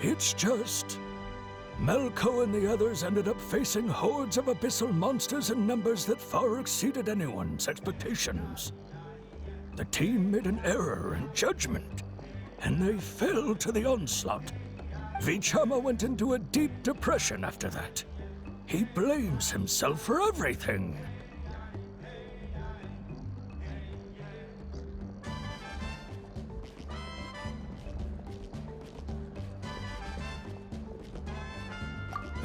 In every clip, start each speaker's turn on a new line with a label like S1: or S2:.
S1: It's just... Malco and the others ended up facing hordes of abyssal monsters in numbers that far exceeded anyone's expectations. The team made an error in judgment, and they fell to the onslaught. Vichama went into a deep depression after that. He blames himself for everything.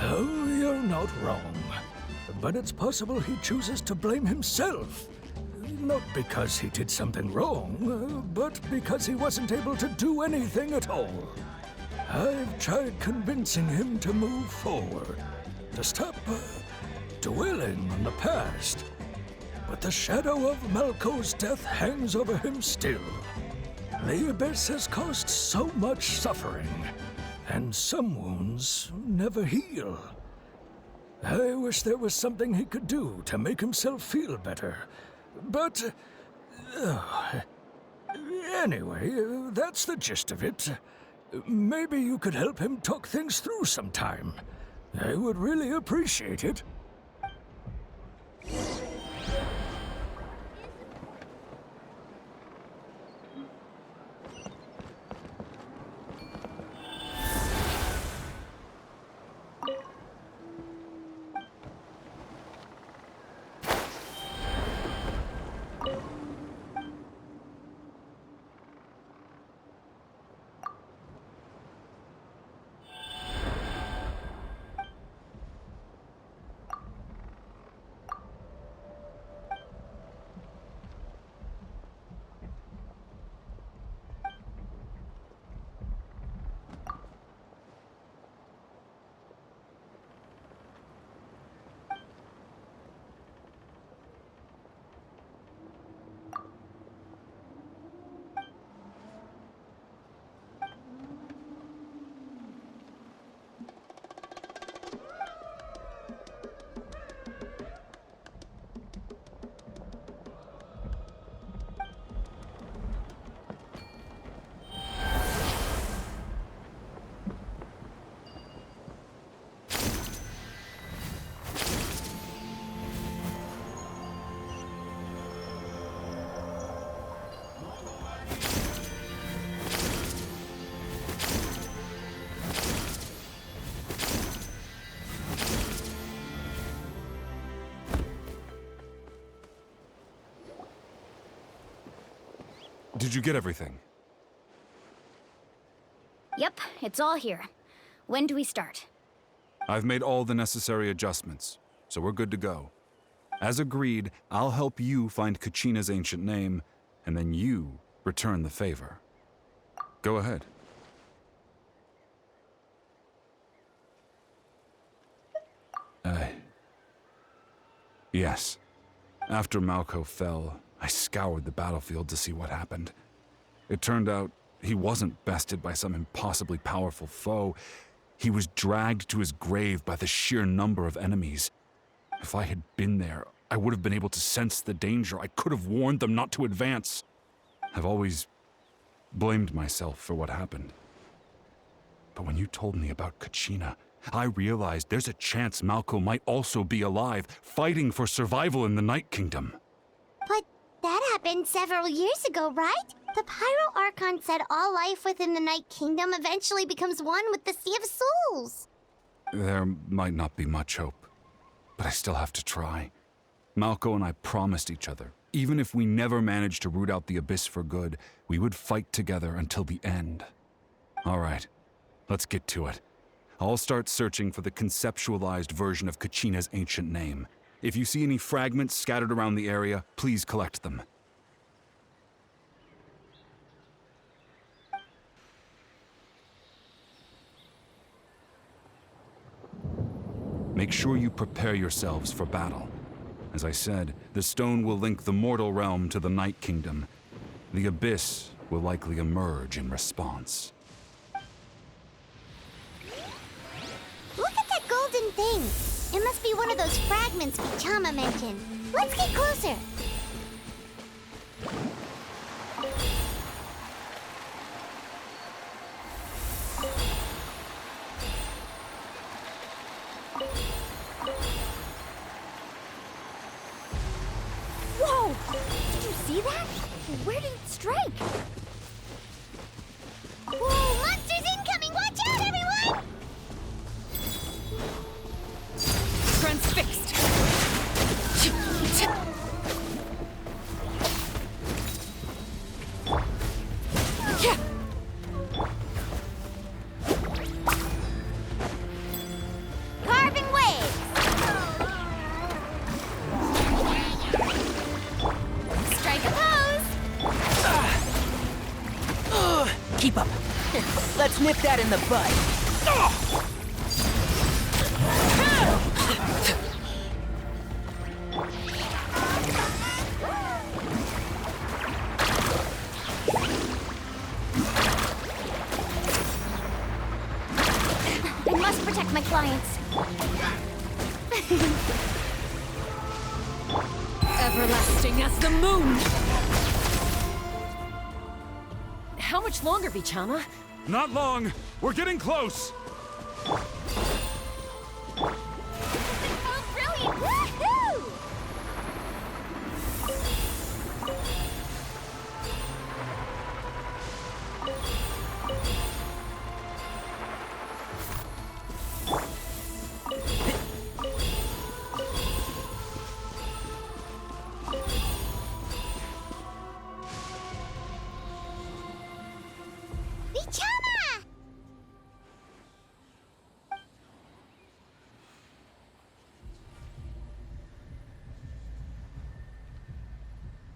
S1: Oh, you're not wrong. But it's possible he chooses to blame himself. Not because he did something wrong, but because he wasn't able to do anything at all. I've tried convincing him to move forward, to stop dwelling on the past. But the shadow of Malco's death hangs over him still. The Abyss has caused so much suffering, and some wounds never heal. I wish there was something he could do to make himself feel better. But... anyway, that's the gist of it. Maybe you could help him talk things through sometime. I would really appreciate it.
S2: Did you get everything?
S3: Yep, it's all here. When do we start?
S2: I've made all the necessary adjustments, so we're good to go. As agreed, I'll help you find Kachina's ancient name, and then you return the favor. Go ahead. Yes. After Malco fell, I scoured the battlefield to see what happened. It turned out he wasn't bested by some impossibly powerful foe. He was dragged to his grave by the sheer number of enemies. If I had been there, I would have been able to sense the danger. I could have warned them not to advance. I've always blamed myself for what happened. But when you told me about Kachina, I realized there's a chance Malco might also be alive, fighting for survival in the Night Kingdom.
S4: But that happened several years ago, right? The Pyro Archon said all life within the Night Kingdom eventually becomes one with the Sea of Souls.
S2: There might not be much hope, but I still have to try. Malco and I promised each other, even if we never managed to root out the Abyss for good, we would fight together until the end. All right, let's get to it. I'll start searching for the conceptualized version of Kachina's ancient name. If you see any fragments scattered around the area, please collect them. Make sure you prepare yourselves for battle. As I said, the stone will link the mortal realm to the Night Kingdom. The Abyss will likely emerge in response.
S4: Look at that golden thing. It must be one of those fragments Vichama mentioned. Let's get closer.
S3: Where did it strike?
S4: Whoa, monsters incoming! Watch out, everyone!
S5: Transfixed.
S4: Carving waves! Strike a pose!
S5: Keep up. Let's nip that in the bud.
S3: I must protect my clients.
S5: Everlasting as the moon. How much longer, Vichama?
S2: Not long! We're getting close!
S4: Oh, brilliant! Woohoo! Vichama!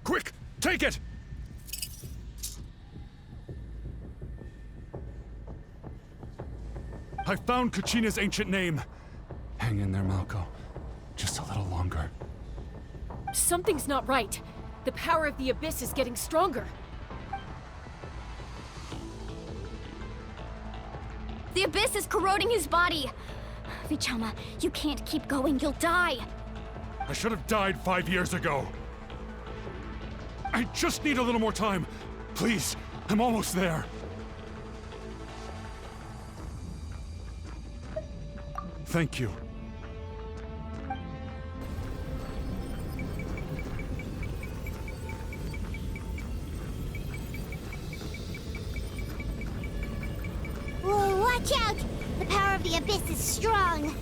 S2: Quick! Take it! I found Kachina's ancient name. Hang in there, Malco. Just a little longer.
S5: Something's not right. The power of the Abyss is getting stronger.
S3: The Abyss is corroding his body. Vichama, you can't keep going. You'll die.
S2: I should have died 5 years ago. I just need a little more time. Please, I'm almost there. Thank you.
S4: Whoa, watch out! The power of the Abyss is strong.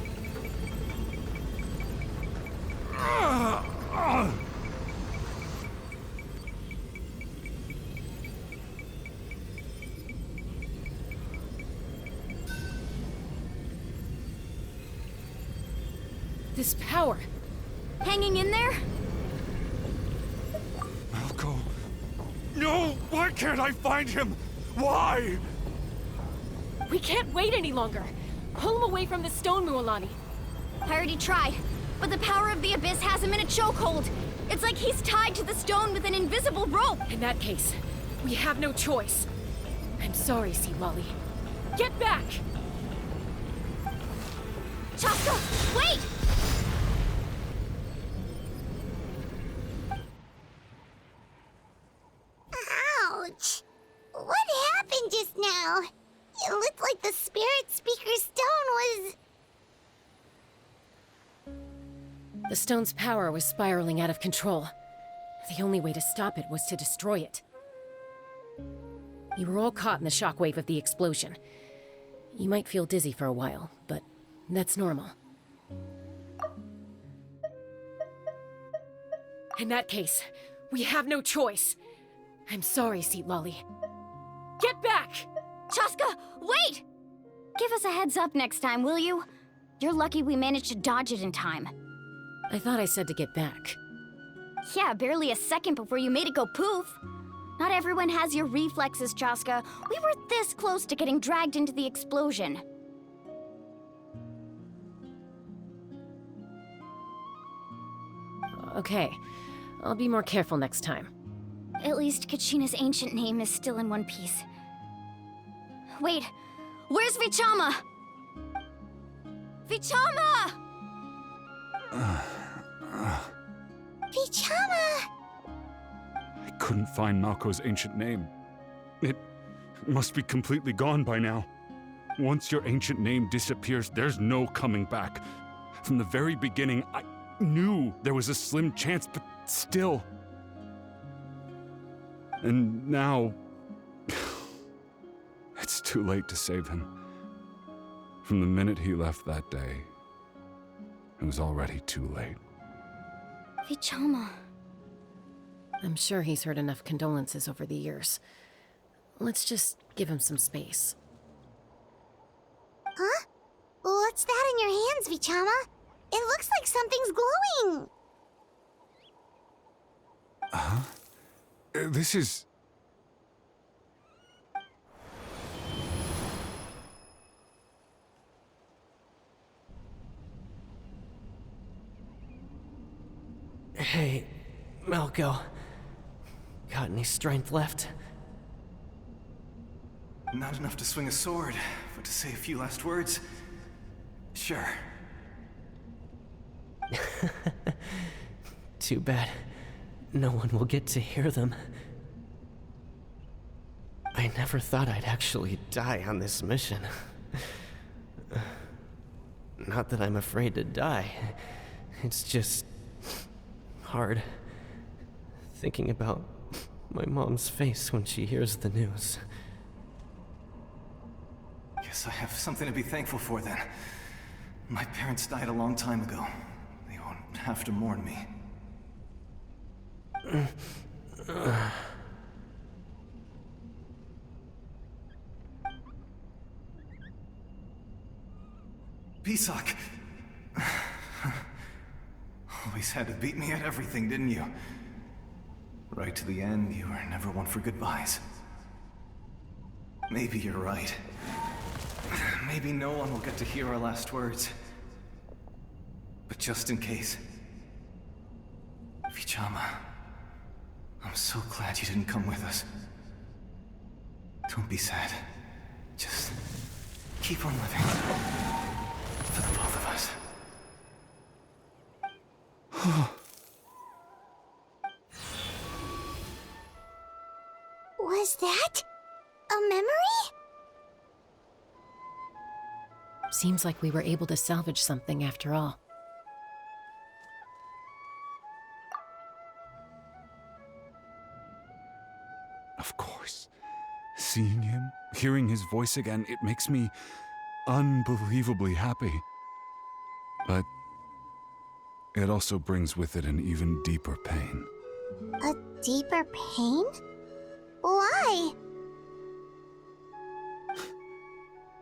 S5: This power.
S3: Hanging in there?
S2: Malco. No! Why can't I find him? Why?
S5: We can't wait any longer. Pull him away from the stone, Mualani.
S3: I already tried, but the power of the Abyss has him in a chokehold. It's like he's tied to the stone with an invisible rope.
S5: In that case, we have no choice. I'm sorry, Sea Lolly. Get back!
S3: Chasca, wait!
S4: Ouch! What happened just now? It looked like the Spirit Speaker's stone was...
S5: The stone's power was spiraling out of control. The only way to stop it was to destroy it. You were all caught in the shockwave of the explosion. You might feel dizzy for a while, but that's normal. In that case, we have no choice. I'm sorry, Seat Lolly. Get back!
S3: Chasca, wait! Give us a heads up next time, will you? You're lucky we managed to dodge it in time.
S5: I thought I said to get back.
S3: Yeah, barely a second before you made it go poof. Not everyone has your reflexes, Chasca. We were this close to getting dragged into the explosion.
S5: Okay, I'll be more careful next time.
S3: At least Kachina's ancient name is still in one piece. Wait, where's Vichama? Vichama!
S4: Vichama!
S2: I couldn't find Malco's ancient name. It must be completely gone by now. Once your ancient name disappears, there's no coming back. From the very beginning, I knew there was a slim chance, but still. And now... it's too late to save him. From the minute he left that day, it was already too late.
S3: Vichama.
S5: I'm sure he's heard enough condolences over the years. Let's just give him some space.
S4: Huh? What's that in your hands, Vichama? It looks like something's glowing!
S2: This is...
S6: Hey, Malco. Got any strength left?
S7: Not enough to swing a sword, but to say a few last words? Sure.
S6: Too bad. No one will get to hear them. I never thought I'd actually die on this mission. Not that I'm afraid to die. It's just... hard. Thinking about my mom's face when she hears the news.
S7: Guess I have something to be thankful for then. My parents died a long time ago. They won't have to mourn me. Pisak! Always had to beat me at everything, didn't you? Right to the end, you were never one for goodbyes. Maybe you're right. Maybe no one will get to hear our last words. But just in case... Vichama, I'm so glad you didn't come with us. Don't be sad. Just keep on living. For the both of us.
S4: Was that a memory?
S5: Seems like we were able to salvage something after all.
S2: Of course. Seeing him, hearing his voice again, it makes me unbelievably happy. But it also brings with it an even deeper pain.
S4: A deeper pain? Why?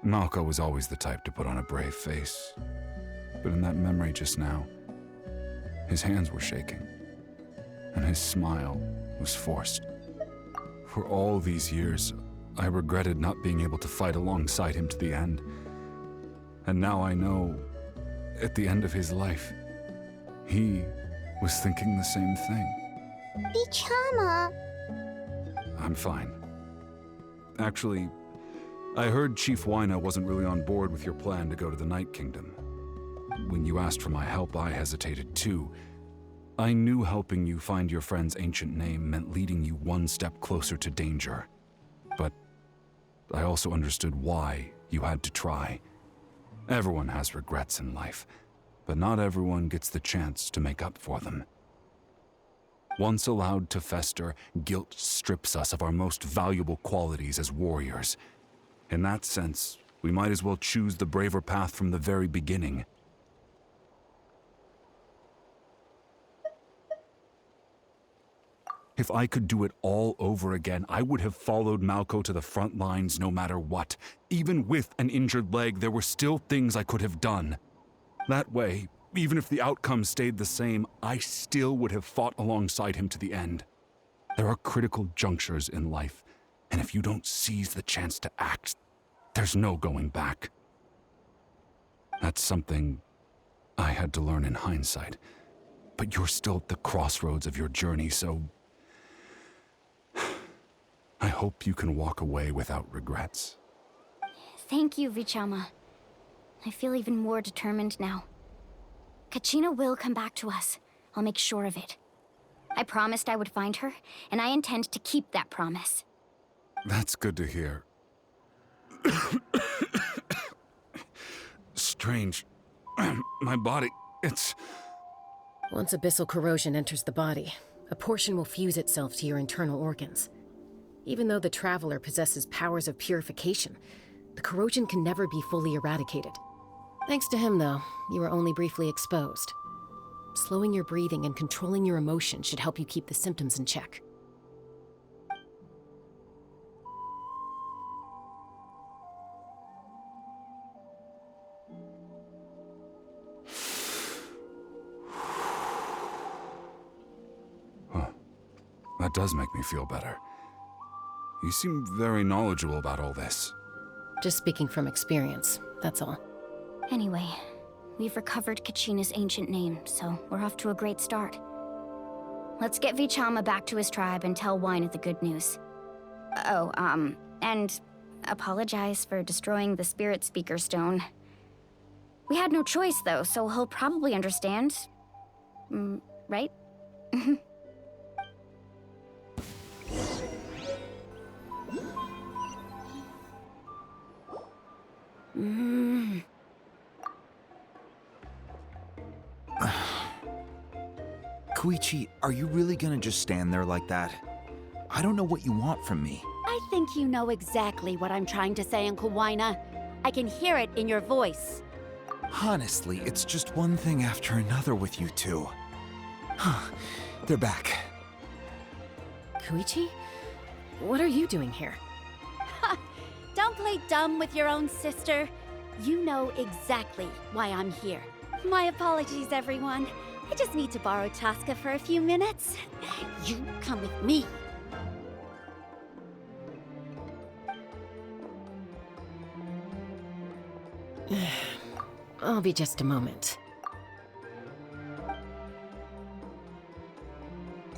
S2: Malco was always the type to put on a brave face. But in that memory just now, his hands were shaking, and his smile was forced. For all these years, I regretted not being able to fight alongside him to the end. And now I know, at the end of his life, he was thinking the same thing.
S4: Vichama.
S2: I'm fine. Actually, I heard Chief Wyna wasn't really on board with your plan to go to the Night Kingdom. When you asked for my help, I hesitated too. I knew helping you find your friend's ancient name meant leading you one step closer to danger. But I also understood why you had to try. Everyone has regrets in life, but not everyone gets the chance to make up for them. Once allowed to fester, guilt strips us of our most valuable qualities as warriors. In that sense, we might as well choose the braver path from the very beginning. If I could do it all over again, I would have followed Malco to the front lines no matter what. Even with an injured leg, there were still things I could have done. That way, even if the outcome stayed the same, I still would have fought alongside him to the end. There are critical junctures in life, and if you don't seize the chance to act, there's no going back. That's something I had to learn in hindsight. But you're still at the crossroads of your journey, so I hope you can walk away without regrets.
S3: Thank you, Vichama. I feel even more determined now. Kachina will come back to us. I'll make sure of it. I promised I would find her, and I intend to keep that promise.
S2: That's good to hear. Strange. My body, it's...
S5: Once abyssal corrosion enters the body, a portion will fuse itself to your internal organs. Even though the Traveler possesses powers of purification, the corrosion can never be fully eradicated. Thanks to him, though, you were only briefly exposed. Slowing your breathing and controlling your emotions should help you keep the symptoms in check.
S2: That does make me feel better. You seem very knowledgeable about all this.
S5: Just speaking from experience, that's all.
S3: Anyway, we've recovered Kachina's ancient name, so we're off to a great start. Let's get Vichama back to his tribe and tell Wyneth the good news. Oh, and apologize for destroying the Spirit Speaker Stone. We had no choice, though, so he'll probably understand. Right?
S8: Koichi, are you really gonna just stand there like that? I don't know what you want from me.
S9: I think you know exactly what I'm trying to say, Uncle Wyna. I can hear it in your voice.
S8: Honestly, it's just one thing after another with you two. They're back.
S5: Koichi? What are you doing here?
S9: Don't play dumb with your own sister. You know exactly why I'm here. My apologies, everyone. I just need to borrow Chasca for a few minutes. You come with me.
S5: I'll be just a moment.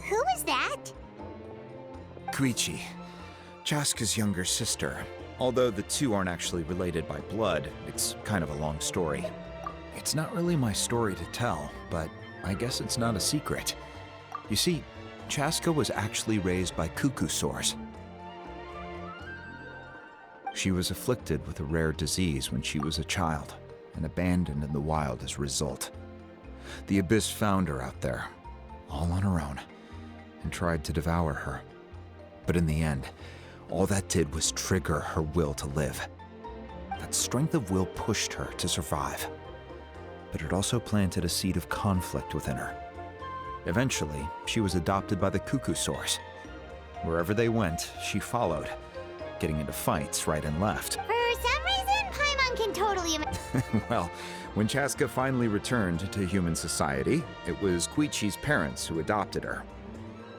S4: Who is that?
S8: Koichi, Chasca's younger sister. Although the two aren't actually related by blood, it's kind of a long story. It's not really my story to tell, but I guess it's not a secret. You see, Chasca was actually raised by cuckoo-saurs. She was afflicted with a rare disease when she was a child, and abandoned in the wild as a result. The Abyss found her out there, all on her own, and tried to devour her. But in the end, all that did was trigger her will to live. That strength of will pushed her to survive. But it also planted a seed of conflict within her. Eventually, she was adopted by the cuckoo-saurs. Wherever they went, she followed, getting into fights right and left.
S4: For some reason, Paimon can totally
S8: Well, when Chasca finally returned to human society, it was Koichi's parents who adopted her.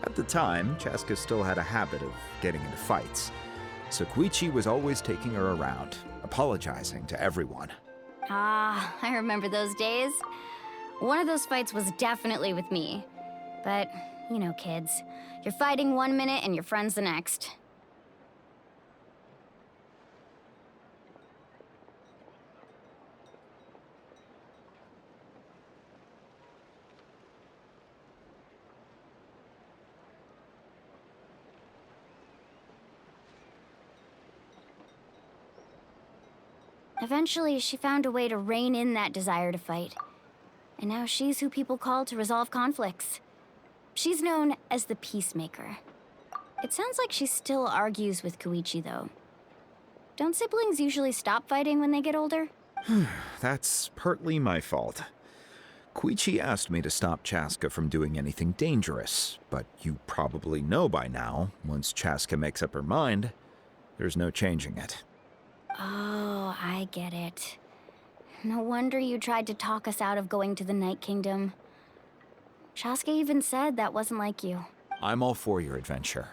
S8: At the time, Chasca still had a habit of getting into fights, so Koichi was always taking her around, apologizing to everyone.
S3: Ah, I remember those days. One of those fights was definitely with me. But, you know, kids. You're fighting one minute and your friend's the next. Eventually, she found a way to rein in that desire to fight. And now she's who people call to resolve conflicts. She's known as the Peacemaker. It sounds like she still argues with Koichi, though. Don't siblings usually stop fighting when they get older?
S8: That's partly my fault. Koichi asked me to stop Chasca from doing anything dangerous, but you probably know by now, once Chasca makes up her mind, there's no changing it.
S3: Oh, I get it. No wonder you tried to talk us out of going to the Night Kingdom. Chasca even said that wasn't like you.
S8: I'm all for your adventure.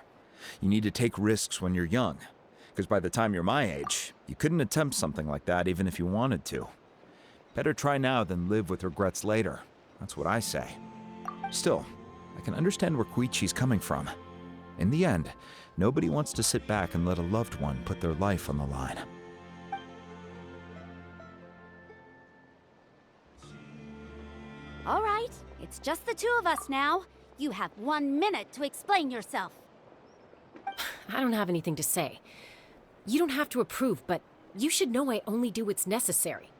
S8: You need to take risks when you're young, because by the time you're my age, you couldn't attempt something like that even if you wanted to. Better try now than live with regrets later. That's what I say. Still, I can understand where Koichi's coming from. In the end, nobody wants to sit back and let a loved one put their life on the line.
S9: All right, it's just the two of us now. You have 1 minute to explain yourself.
S5: I don't have anything to say. You don't have to approve, but you should know I only do what's necessary.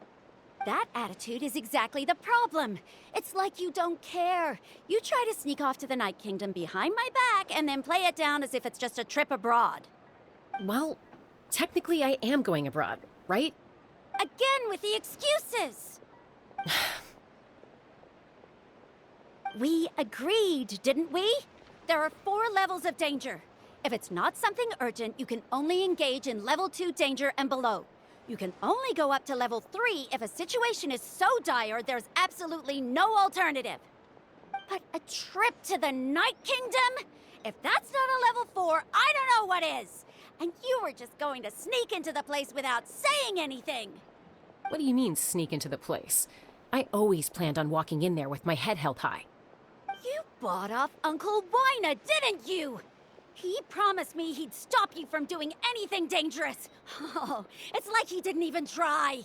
S9: That attitude is exactly the problem. It's like you don't care. You try to sneak off to the Night Kingdom behind my back and then play it down as if it's just a trip abroad.
S5: Well, technically I am going abroad, right?
S9: Again with the excuses! We agreed, didn't we? There are 4 levels of danger. If it's not something urgent, you can only engage in level 2 danger and below. You can only go up to level 3 if a situation is so dire there's absolutely no alternative. But a trip to the Night Kingdom? If that's not a level 4, I don't know what is. And you were just going to sneak into the place without saying anything.
S5: What do you mean, sneak into the place? I always planned on walking in there with my head held high.
S9: You bought off Uncle Wina, didn't you? He promised me he'd stop you from doing anything dangerous. Oh, it's like he didn't even try.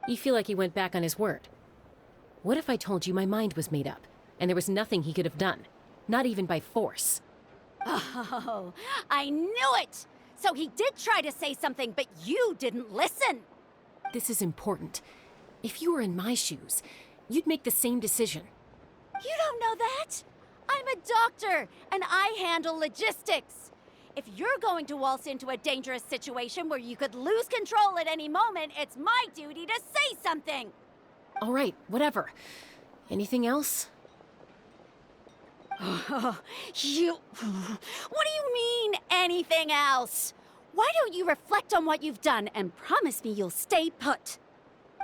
S5: You feel like he went back on his word. What if I told you my mind was made up, and there was nothing he could have done? Not even by force.
S9: Oh, I knew it! So he did try to say something, but you didn't listen.
S5: This is important. If you were in my shoes, you'd make the same decision.
S9: You don't know that? I'm a doctor, and I handle logistics. If you're going to waltz into a dangerous situation where you could lose control at any moment, it's my duty to say something.
S5: All right, whatever. Anything else?
S9: What do you mean, anything else? Why don't you reflect on what you've done and promise me you'll stay put?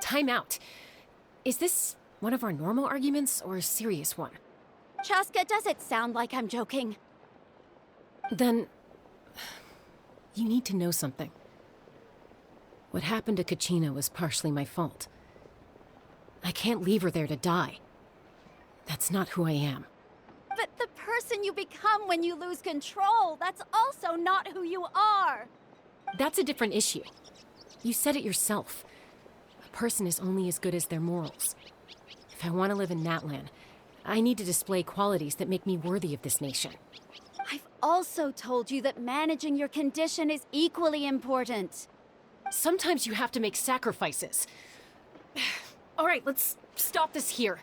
S5: Time out. Is this one of our normal arguments or a serious one?
S9: Chasca, does it sound like I'm joking?
S5: Then, you need to know something. What happened to Kachina was partially my fault. I can't leave her there to die. That's not who I am.
S9: But the person you become when you lose control, that's also not who you are.
S5: That's a different issue. You said it yourself. A person is only as good as their morals. If I want to live in Natlan, I need to display qualities that make me worthy of this nation.
S9: I've also told you that managing your condition is equally important.
S5: Sometimes you have to make sacrifices. All right, let's stop this here.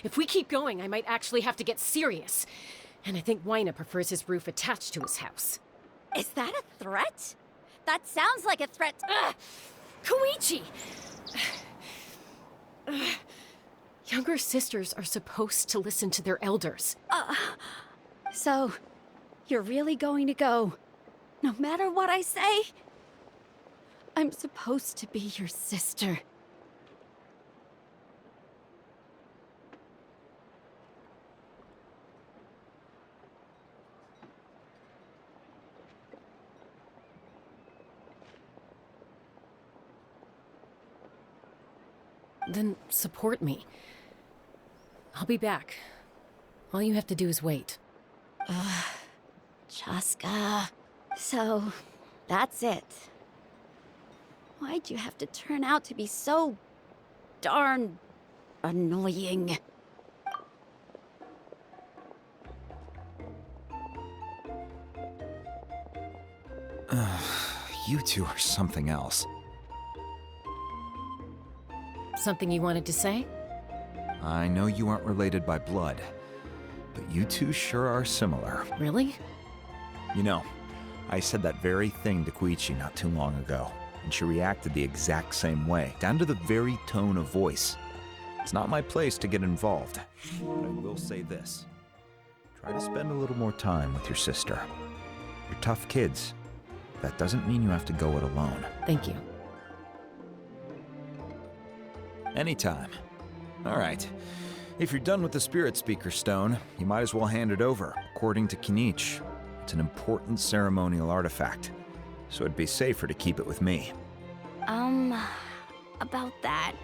S5: If we keep going, I might actually have to get serious. And I think Wina prefers his roof attached to his house.
S9: Is that a threat? That sounds like a threat.
S5: Koichi! Younger sisters are supposed to listen to their elders.
S9: So, you're really going to go, no matter what I say? I'm supposed to be your sister.
S5: Then support me. I'll be back. All you have to do is wait.
S9: Chasca. So, that's it. Why'd you have to turn out to be so darn annoying?
S8: You two are something else.
S5: Something you wanted to say?
S8: I know you aren't related by blood, but you two sure are similar.
S5: Really?
S8: You know, I said that very thing to Koichi not too long ago, and she reacted the exact same way, down to the very tone of voice. It's not my place to get involved, but I will say this. Try to spend a little more time with your sister. You're tough kids. That doesn't mean you have to go it alone.
S5: Thank you.
S8: Anytime. All right. If you're done with the Spirit Speaker Stone, you might as well hand it over. According to Kinich, it's an important ceremonial artifact, so it'd be safer to keep it with me.
S3: About that.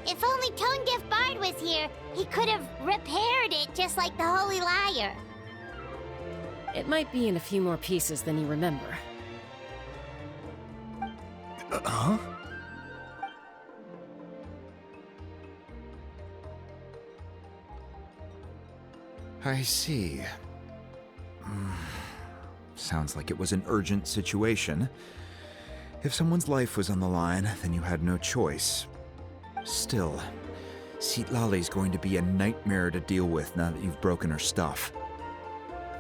S4: If only Tone-Gift Bard was here, he could have repaired it just like the Holy Liar.
S5: It might be in a few more pieces than you remember.
S8: Huh? I see. Sounds like it was an urgent situation. If someone's life was on the line, then you had no choice. Still, Citlali's going to be a nightmare to deal with now that you've broken her stuff.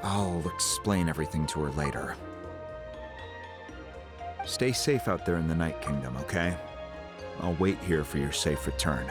S8: I'll explain everything to her later. Stay safe out there in the Night Kingdom, okay? I'll wait here for your safe return.